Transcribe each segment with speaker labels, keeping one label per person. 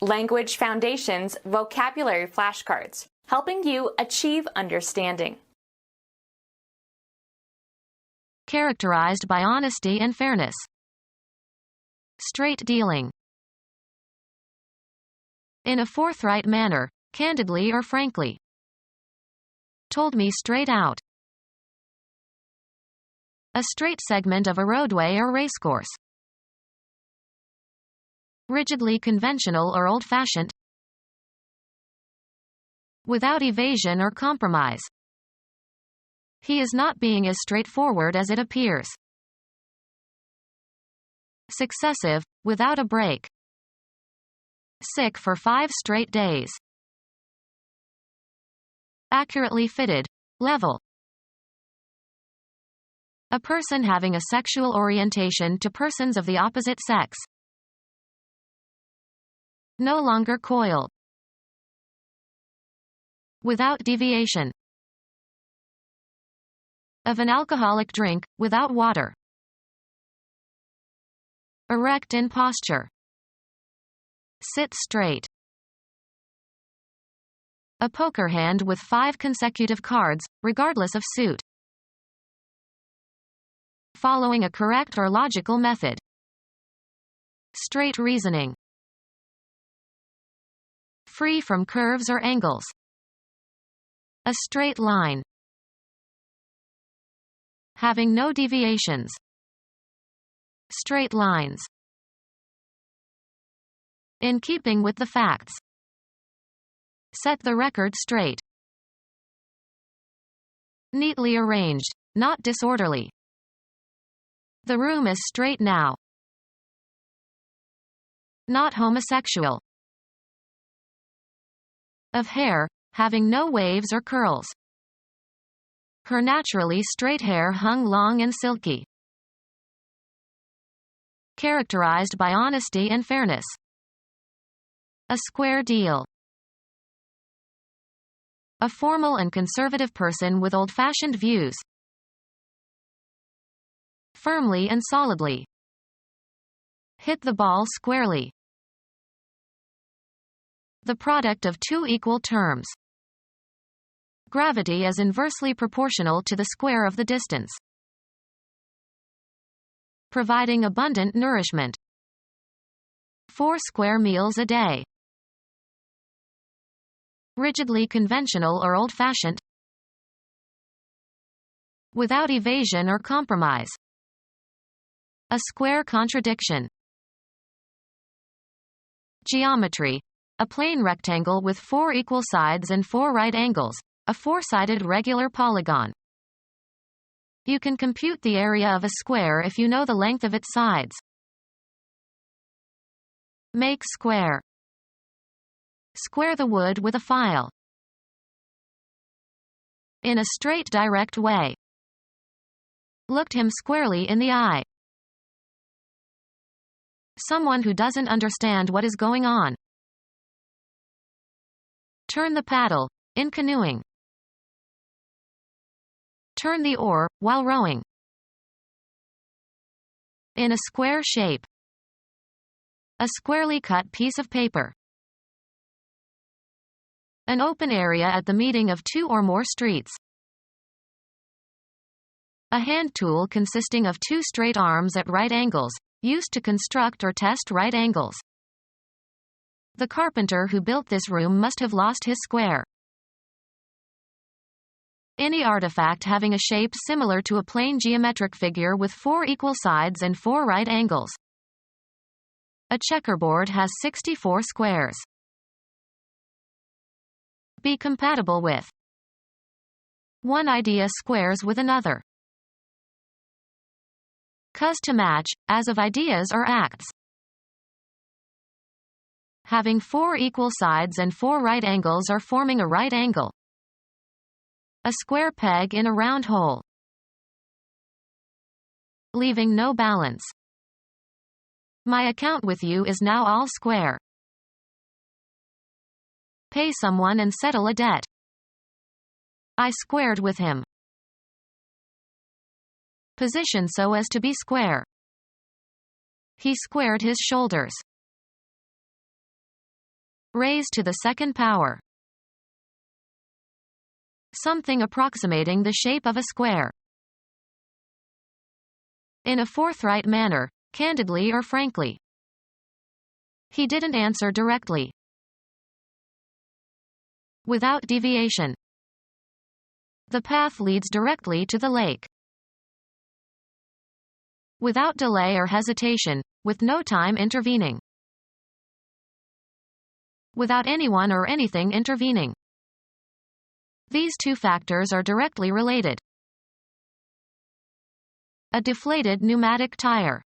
Speaker 1: Language Foundations Vocabulary Flashcards, helping you achieve understanding.
Speaker 2: Characterized by honesty and fairness. Straight dealing. In a forthright manner, candidly or frankly. Told me straight out. A straight segment of a roadway or racecourse. Rigidly conventional or old-fashioned. Without evasion or compromise. He is not being as straightforward as it appears. Successive, without a break. Sick for 5 straight days. Accurately fitted, level. A person having a sexual orientation to persons of the opposite sex. No longer coil. Without deviation. Of an alcoholic drink, without water. Erect in posture. Sit straight. A poker hand with 5 consecutive cards, regardless of suit. Following a correct or logical method. Straight reasoning. Free from curves or angles. A straight line. Having no deviations. Straight lines. In keeping with the facts. Set the record straight. Neatly arranged, not disorderly. The room is straight now. Not homosexual. Of hair, having no waves or curls. Her naturally straight hair hung long and silky. Characterized by honesty and fairness. A square deal. A formal and conservative person with old-fashioned views. Firmly and solidly. Hit the ball squarely. The product of 2 equal terms. Gravity is inversely proportional to the square of the distance. Providing abundant nourishment. 4 square meals a day. Rigidly conventional or old-fashioned. Without evasion or compromise. A square contradiction. Geometry. A plane rectangle with 4 equal sides and 4 right angles. A 4-sided regular polygon. You can compute the area of a square if you know the length of its sides. Make square. Square the wood with a file. In a straight direct way. Looked him squarely in the eye. Someone who doesn't understand what is going on. Turn the paddle, in canoeing. Turn the oar, while rowing. In a square shape. A squarely cut piece of paper. An open area at the meeting of 2 or more streets. A hand tool consisting of 2 straight arms at right angles, used to construct or test right angles. The carpenter who built this room must have lost his square. Any artifact having a shape similar to a plane geometric figure with 4 equal sides and 4 right angles. A checkerboard has 64 squares. Be compatible with. One idea squares with another. Cuz to match, as of ideas or acts. Having 4 equal sides and 4 right angles or forming a right angle. A square peg in a round hole. Leaving no balance. My account with you is now all square. Pay someone and settle a debt. I squared with him. Position so as to be square. He squared his shoulders. raised to the second power. Something approximating the shape of a square. In a forthright manner, candidly or frankly. He didn't answer directly. Without deviation. The path leads directly to the lake. Without delay or hesitation, with no time intervening. Without anyone or anything intervening. These two factors are directly related. A deflated pneumatic tire.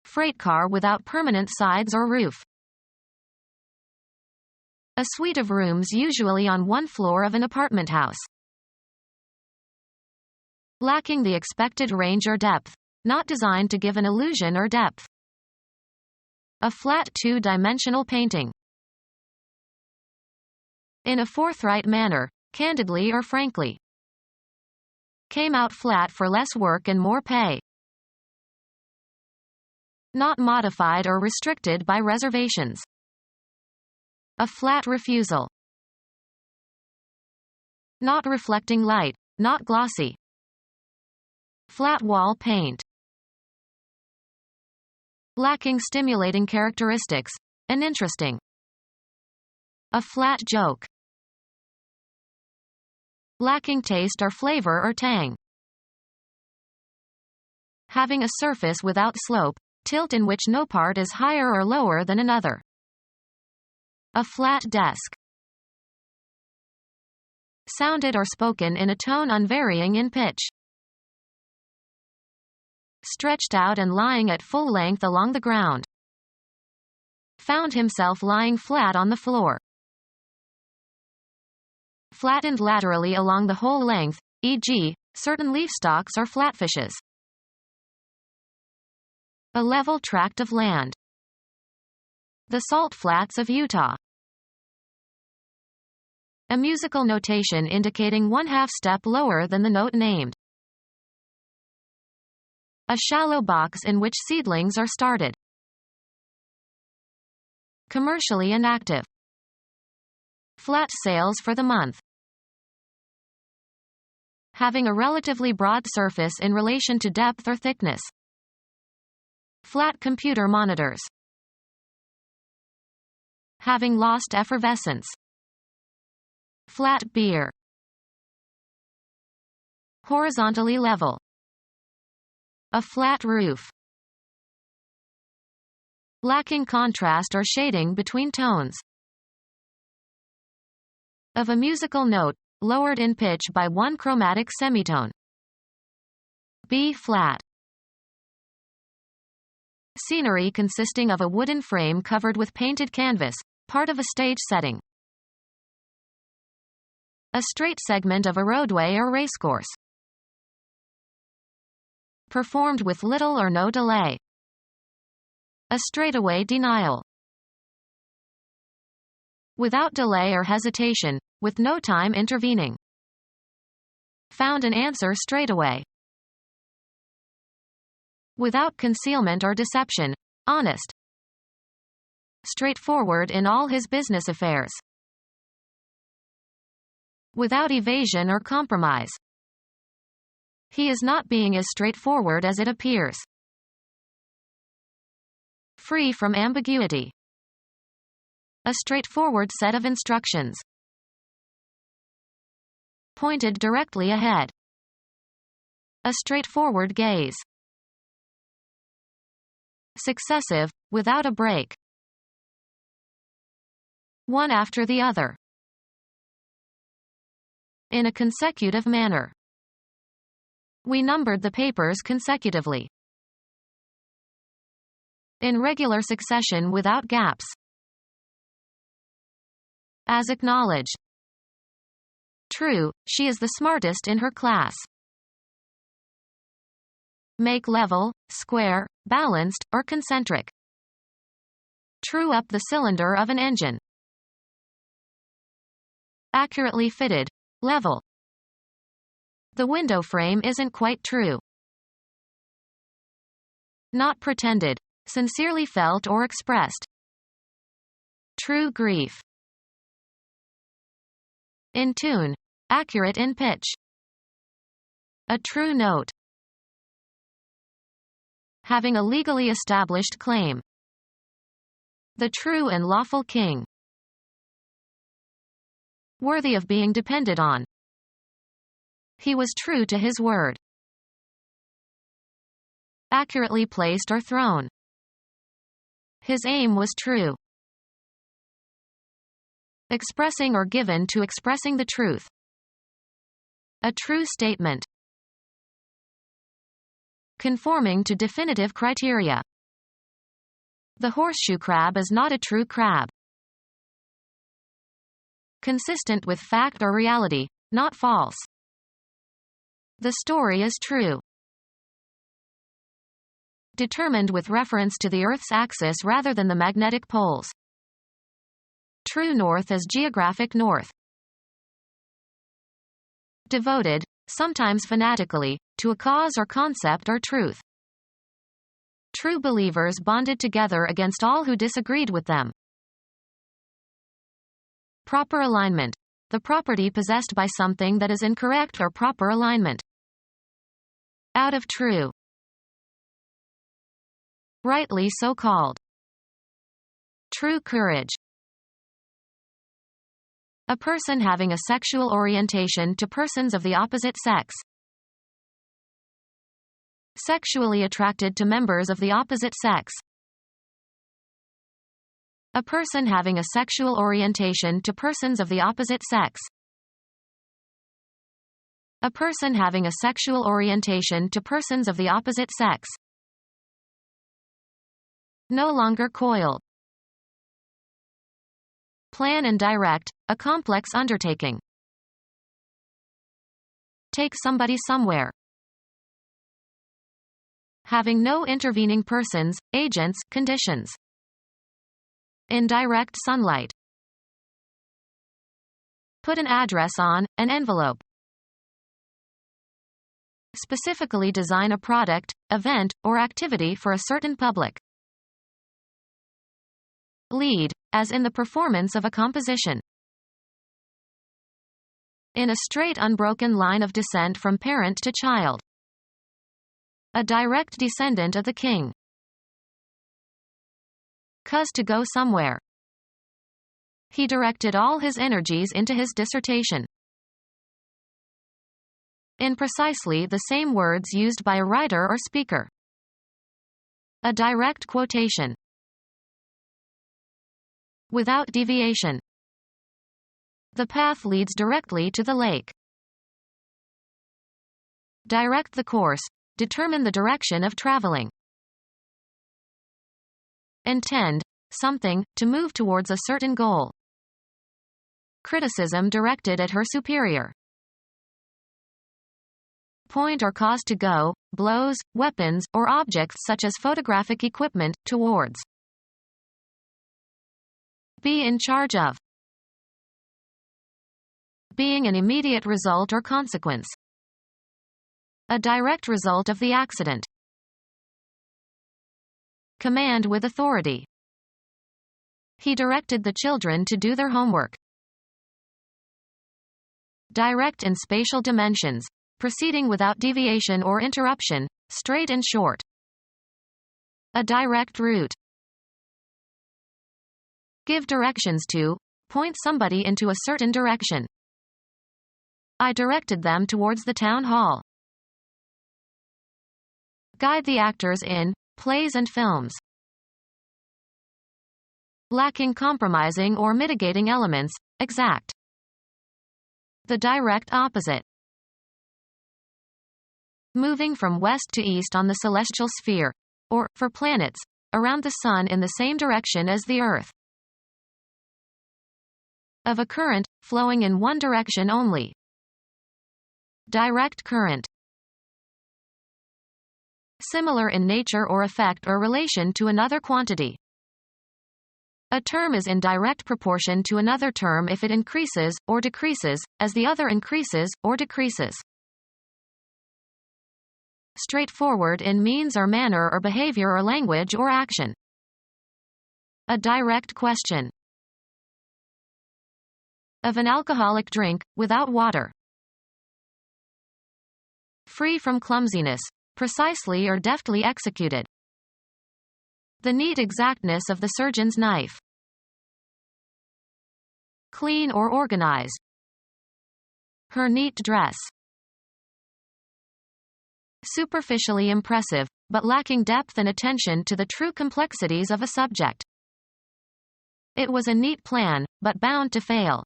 Speaker 2: Freight car without permanent sides or roof. A suite of rooms usually on one floor of an apartment house. Lacking the expected range or depth. Not designed to give an illusion or depth. A flat two-dimensional painting. In a forthright manner, candidly or frankly. Came out flat for less work and more pay. Not modified or restricted by reservations. A flat refusal. Not reflecting light, not glossy. Flat wall paint. Lacking stimulating characteristics, uninteresting. A flat joke. Lacking taste or flavor or tang. Having a surface without slope, tilt in which no part is higher or lower than another. A flat desk. Sounded or spoken in a tone unvarying in pitch. Stretched out and lying at full length along the ground. Found himself lying flat on the floor. Flattened laterally along the whole length, e.g., certain leaf stalks or flatfishes. A level tract of land. The salt flats of Utah. A musical notation indicating 1/2 step lower than the note named. A shallow box in which seedlings are started. Commercially inactive. Flat sales for the month. Having a relatively broad surface in relation to depth or thickness. Flat computer monitors. Having lost effervescence. Flat beer. Horizontally level. A flat roof. Lacking contrast or shading between tones. Of a musical note, lowered in pitch by one chromatic semitone. B flat. Scenery consisting of a wooden frame covered with painted canvas, part of a stage setting. A straight segment of a roadway or racecourse. Performed with little or no delay. A straightaway denial. Without delay or hesitation, with no time intervening. Found an answer straightaway. Without concealment or deception, honest. Straightforward in all his business affairs. Without evasion or compromise. He is not being as straightforward as it appears. Free from ambiguity. A straightforward set of instructions. Pointed directly ahead. A straightforward gaze. Successive, without a break. One after the other. In a consecutive manner. We numbered the papers consecutively. In regular succession without gaps. As acknowledged. True, she is the smartest in her class. Make level, square, balanced, or concentric. True up the cylinder of an engine. Accurately fitted, level. The window frame isn't quite true. Not pretended, sincerely felt or expressed. true grief. In tune. Accurate in pitch. A true note. Having a legally established claim. The true and lawful king. Worthy of being depended on. He was true to his word. Accurately placed or thrown. His aim was true. Expressing or given to expressing the truth. A true statement. Conforming to definitive criteria. The horseshoe crab is not a true crab. Consistent with fact or reality, not false. The story is true. Determined with reference to the Earth's axis rather than the magnetic poles. True north as geographic north. Devoted, sometimes fanatically, to a cause or concept or truth. True believers bonded together against all who disagreed with them. Proper alignment. The property possessed by something that is in correct or proper alignment. Out of true. Rightly so called. True courage. A person having a sexual orientation to persons of the opposite sex. Sexually attracted to members of the opposite sex. A person having a sexual orientation to persons of the opposite sex. A person having a sexual orientation to persons of the opposite sex. No longer coiled. Plan and direct, a complex undertaking. Take somebody somewhere. Having no intervening persons, agents, conditions. In direct sunlight. Put an address on an envelope. Specifically design a product, event, or activity for a certain public. Lead, as in the performance of a composition. In a straight unbroken line of descent from parent to child. A direct descendant of the king. Cause to go somewhere. He directed all his energies into his dissertation. In precisely the same words used by a writer or speaker. A direct quotation. Without deviation. The path leads directly to the lake. Direct the course. Determine the direction of traveling. Intend something, to move towards a certain goal. Criticism directed at her superior. Point or cause to go, blows, weapons, or objects such as photographic equipment, towards. Be in charge of. Being an immediate result or consequence. A direct result of the accident. Command with authority. He directed the children to do their homework. Direct in spatial dimensions, proceeding without deviation or interruption, straight and short. A direct route. Give directions to, point somebody into a certain direction. I directed them towards the town hall. Guide the actors in plays and films. Lacking compromising or mitigating elements, exact. The direct opposite. Moving from west to east on the celestial sphere, or, for planets, around the sun in the same direction as the Earth. Of a current, flowing in one direction only. Direct current. Similar in nature or effect or relation to another quantity. A term is in direct proportion to another term if it increases, or decreases, as the other increases, or decreases. Straightforward in means or manner or behavior or language or action. A direct question. Of an alcoholic drink, without water. Free from clumsiness, precisely or deftly executed. The neat exactness of the surgeon's knife. Clean or organized. Her neat dress. Superficially impressive, but lacking depth and attention to the true complexities of a subject. It was a neat plan, but bound to fail.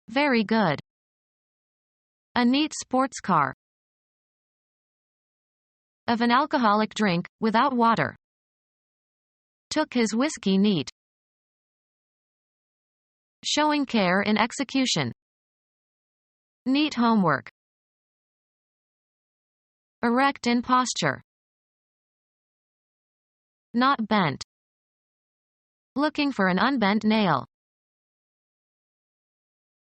Speaker 2: Very good. A neat sports car. Of an alcoholic drink, without water. Took his whiskey neat. Showing care in execution. Neat homework. Erect in posture. Not bent. Looking for an unbent nail.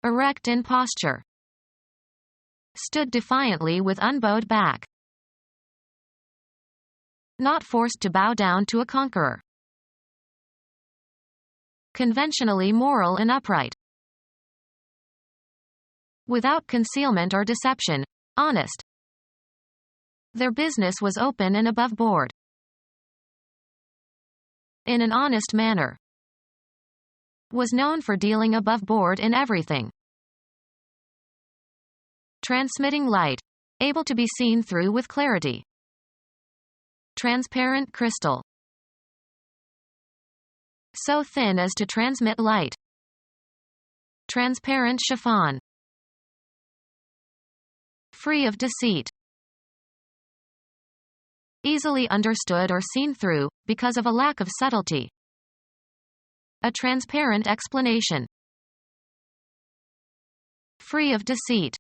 Speaker 2: Erect in posture. Stood defiantly with unbowed back. Not forced to bow down to a conqueror. Conventionally moral and upright. Without concealment or deception, honest. Their business was open and above board. In an honest manner. Was known for dealing above board in everything. Transmitting light. Able to be seen through with clarity. Transparent crystal. So thin as to transmit light. Transparent chiffon. Free of deceit. Easily understood or seen through, because of a lack of subtlety. A transparent explanation. Free of deceit.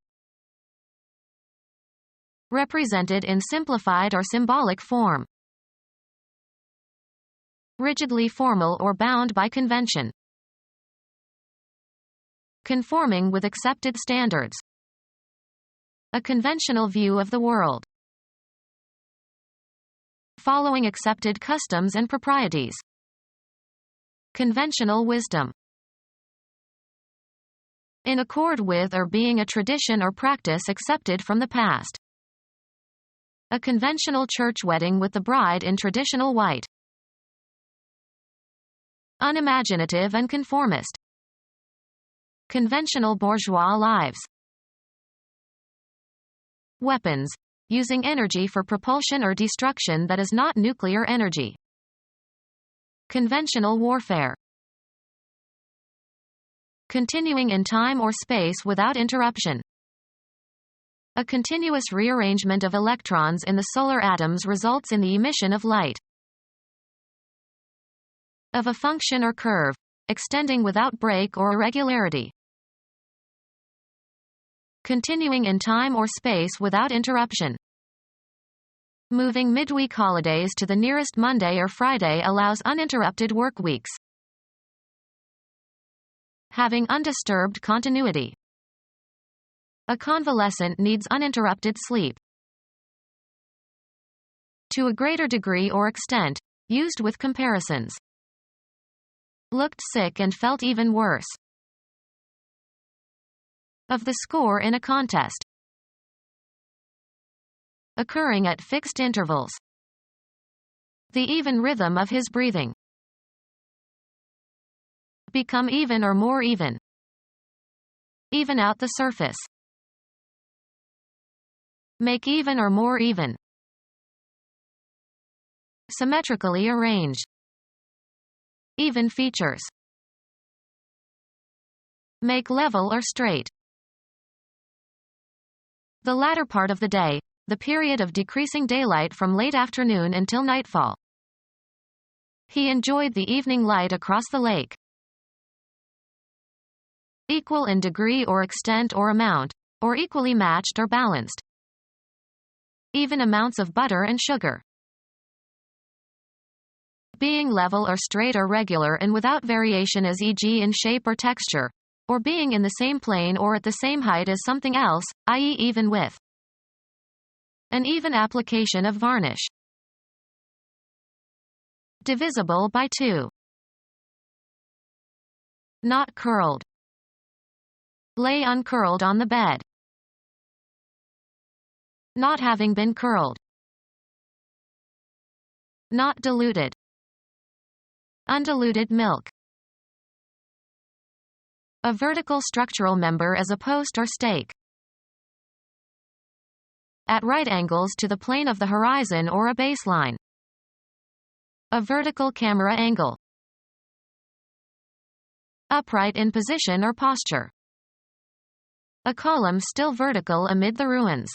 Speaker 2: Represented in simplified or symbolic form. Rigidly formal or bound by convention. Conforming with accepted standards. A conventional view of the world. Following accepted customs and proprieties. Conventional wisdom. In accord with or being a tradition or practice accepted from the past. A conventional church wedding with the bride in traditional white. Unimaginative and conformist. Conventional bourgeois lives. Weapons. Using energy for propulsion or destruction that is not nuclear energy. Conventional warfare. Continuing in time or space without interruption. A continuous rearrangement of electrons in the solar atoms results in the emission of light. Of a function or curve, extending without break or irregularity. Continuing in time or space without interruption. Moving midweek holidays to the nearest Monday or Friday allows uninterrupted work weeks. Having undisturbed continuity. A convalescent needs uninterrupted sleep. To a greater degree or extent, used with comparisons. Looked sick and felt even worse. Of the score in a contest. Occurring at fixed intervals. The even rhythm of his breathing. Become even or more even. Even out the surface. Make even or more even. Symmetrically arranged. Even features. Make level or straight. The latter part of the day, the period of decreasing daylight from late afternoon until nightfall. He enjoyed the evening light across the lake. Equal in degree or extent or amount, or equally matched or balanced. Even amounts of butter and sugar. Being level or straight or regular and without variation as e.g. in shape or texture, or being in the same plane or at the same height as something else, i.e. even with. An even application of varnish. Divisible by 2. Not curled. Lay uncurled on the bed. Not having been curled. Not diluted. Undiluted milk. A vertical structural member is a post or stake. At right angles to the plane of the horizon or a baseline. A vertical camera angle. Upright in position or posture. A column still vertical amid the ruins.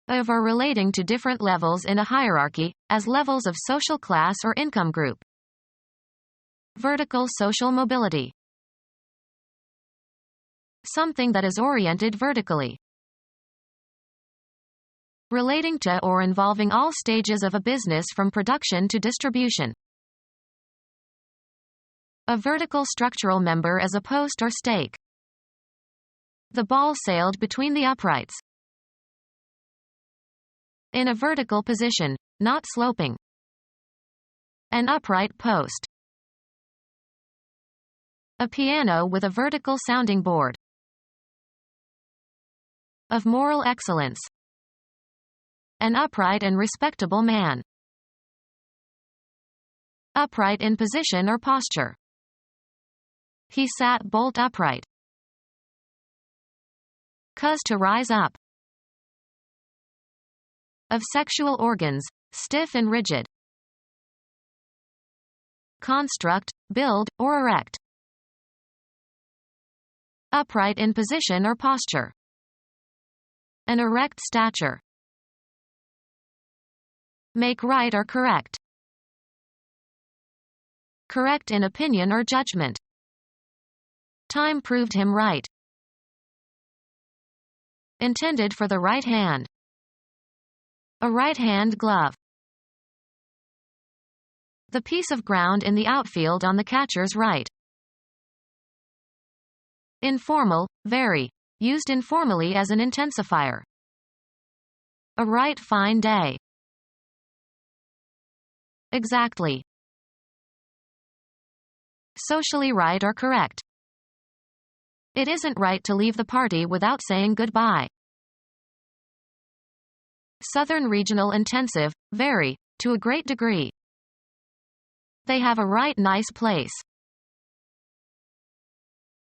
Speaker 2: Of or relating to different levels in a hierarchy, as levels of social class or income group. Vertical social mobility. Something that is oriented vertically. Relating to or involving all stages of a business from production to distribution. A vertical structural member is a post or stake. The ball sailed between the uprights. In a vertical position, not sloping. An upright post. A piano with a vertical sounding board. Of moral excellence. An upright and respectable man. Upright in position or posture. He sat bolt upright. Cause to rise up. Of sexual organs, stiff and rigid. Construct, build, or erect. Upright in position or posture. An erect stature. Make right or correct. Correct in opinion or judgment. Time proved him right. Intended for the right hand. A right-hand glove. The piece of ground in the outfield on the catcher's right. Informal, very. Used informally as an intensifier. A right fine day. Exactly. Socially right or correct. It isn't right to leave the party without saying goodbye. Southern regional intensive, very, to a great degree. They have a right nice place.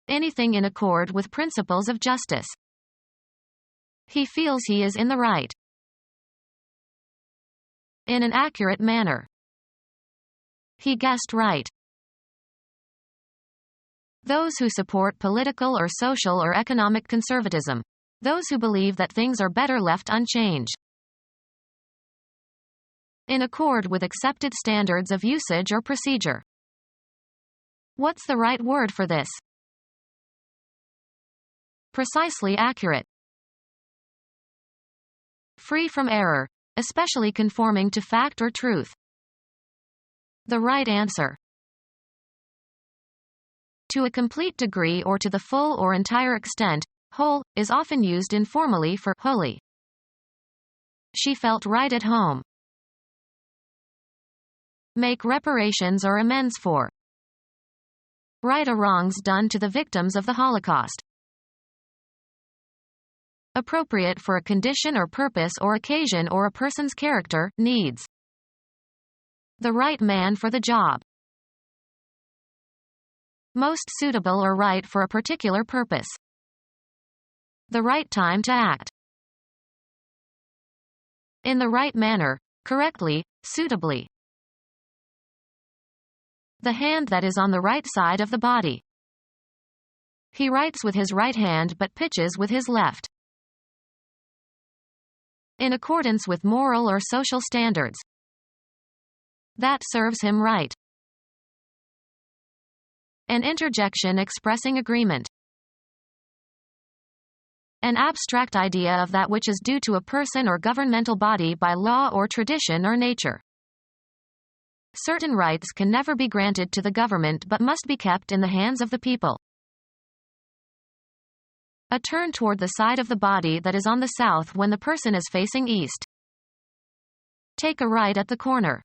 Speaker 2: Anything in accord with principles of justice. He feels he is in the right. In an accurate manner. He guessed right. Those who support political or social or economic conservatism. Those who believe that things are better left unchanged. In accord with accepted standards of usage or procedure. What's the right word for this? Precisely accurate. Free from error, especially conforming to fact or truth. The right answer. To a complete degree or to the full or entire extent, whole, is often used informally for wholly. She felt right at home. Make reparations or amends for. Right or wrongs done to the victims of the Holocaust. Appropriate for a condition or purpose or occasion or a person's character, needs. The right man for the job. Most suitable or right for a particular purpose. The right time to act. In the right manner, correctly, suitably. The hand that is on the right side of the body. He writes with his right hand but pitches with his left. In accordance with moral or social standards. That serves him right. An interjection expressing agreement. An abstract idea of that which is due to a person or governmental body by law or tradition or nature. Certain rights can never be granted to the government but must be kept in the hands of the people. A turn toward the side of the body that is on the south when the person is facing east. Take a right at the corner.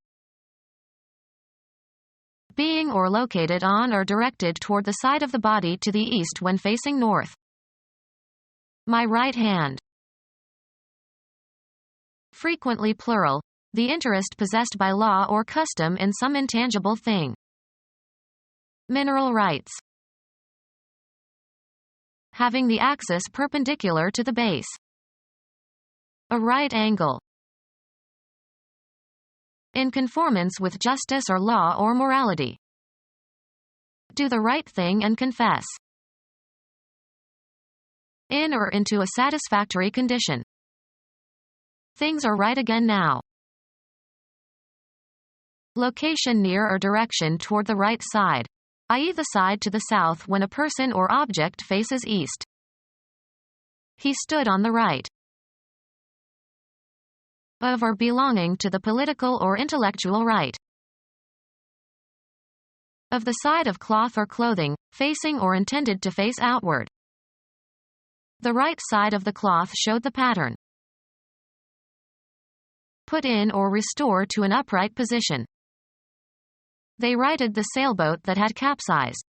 Speaker 2: being or located on or directed toward the side of the body to the east when facing north. My right hand. Frequently plural, the interest possessed by law or custom in some intangible thing. Mineral rights. Having the axis perpendicular to the base. A right angle. In conformance with justice or law or morality. Do the right thing and confess. In or into a satisfactory condition. Things are right again now. Location near or direction toward the right side, i.e. the side to the south when a person or object faces east. He stood on the right of or belonging to the political or intellectual right of the side of cloth or clothing, facing or intended to face outward. The right side of the cloth showed the pattern. Put in or restore to an upright position. They righted the sailboat that had capsized.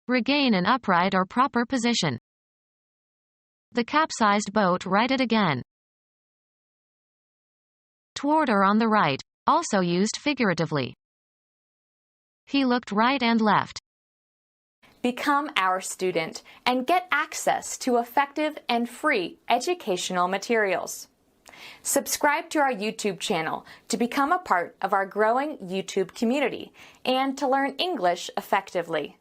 Speaker 2: Regain an upright or proper position. The capsized boat righted again. Toward or on the right, also used figuratively. He looked right and left.
Speaker 1: Become our student and get access to effective and free educational materials. Subscribe to our YouTube channel to become a part of our growing YouTube community and to learn English effectively.